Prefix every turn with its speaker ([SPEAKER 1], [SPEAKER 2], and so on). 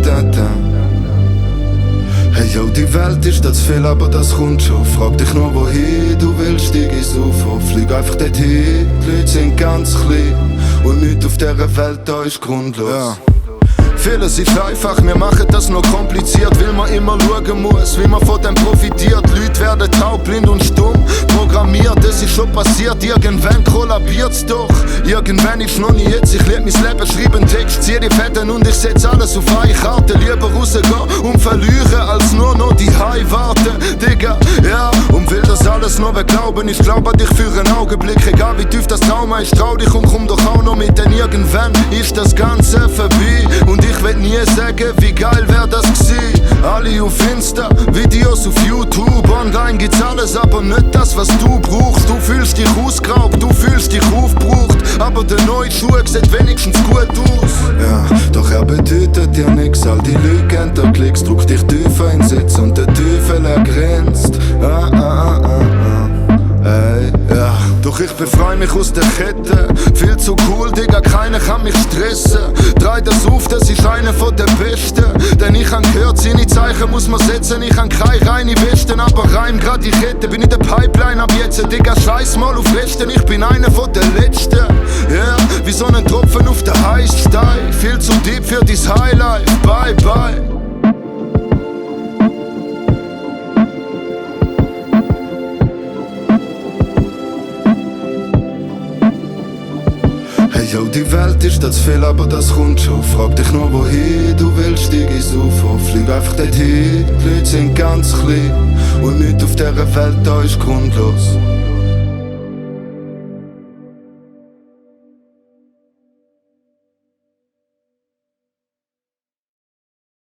[SPEAKER 1] da. Hey yo, die Welt ist das viel, aber das kommt schon. Frag dich nur wohin du willst, steig ins UFO. Flieg einfach dorthin, die Leute sind ganz klein und nichts auf dieser Welt da ist grundlos. Ja. Vieles ist einfach, wir machen das noch kompliziert, weil man immer schauen muss, wie man von dem profitiert. Leute werden taubblind und stumm programmiert, das ist schon passiert, irgendwann kollabiert's doch. Irgendwann ist noch nie jetzt, ich leb mein Leben, schreibe einen Text, zieh die Fetten und ich setz alles auf eine Karte. Lieber rausgehen und verlieren, als nur noch die High warten, Digga, ja. Und will das alles nur wer glauben, ich glaub an dich für einen Augenblick, egal wie tief das Trauma ist, trau dich und komm doch auch noch mit, denn irgendwann ist das Ganze vorbei. Und ich will nie sagen, wie geil wär das gsi. Alle auf Insta, Videos auf YouTube, online gibt's alles, aber nicht das, was du brauchst. Du fühlst dich ausgeraubt, du fühlst dich aufgebraucht, aber der neue Schuh sieht wenigstens gut aus. Ja, doch er bedeutet dir nix, all die Lügen, der Klicks, druck dich tiefer in Sitz und der Teufel grinst. Ey, ja. Doch ich befrei mich aus der Kette. Viel zu cool, Digga, keiner kann mich stressen. Drei das auf, das ist einer von den Besten. Denn ich han gehört, seine Zeichen muss man setzen. Ich han keine reine Westen, aber reim grad die Kette. Bin in der Pipeline ab jetzt, Digga, scheiß mal auf Westen. Ich bin einer von den Letzten. Yeah, wie so ein Tropfen auf der Heißstein. Viel zu deep für dies Highlife, bye bye. Hey yo, die Welt ist das viel, aber das kommt schon. Frag dich nur wohin du willst, steig ins UFO. Flieg einfach dorthin, die Leute sind ganz klein und nichts auf dieser Welt da ist grundlos.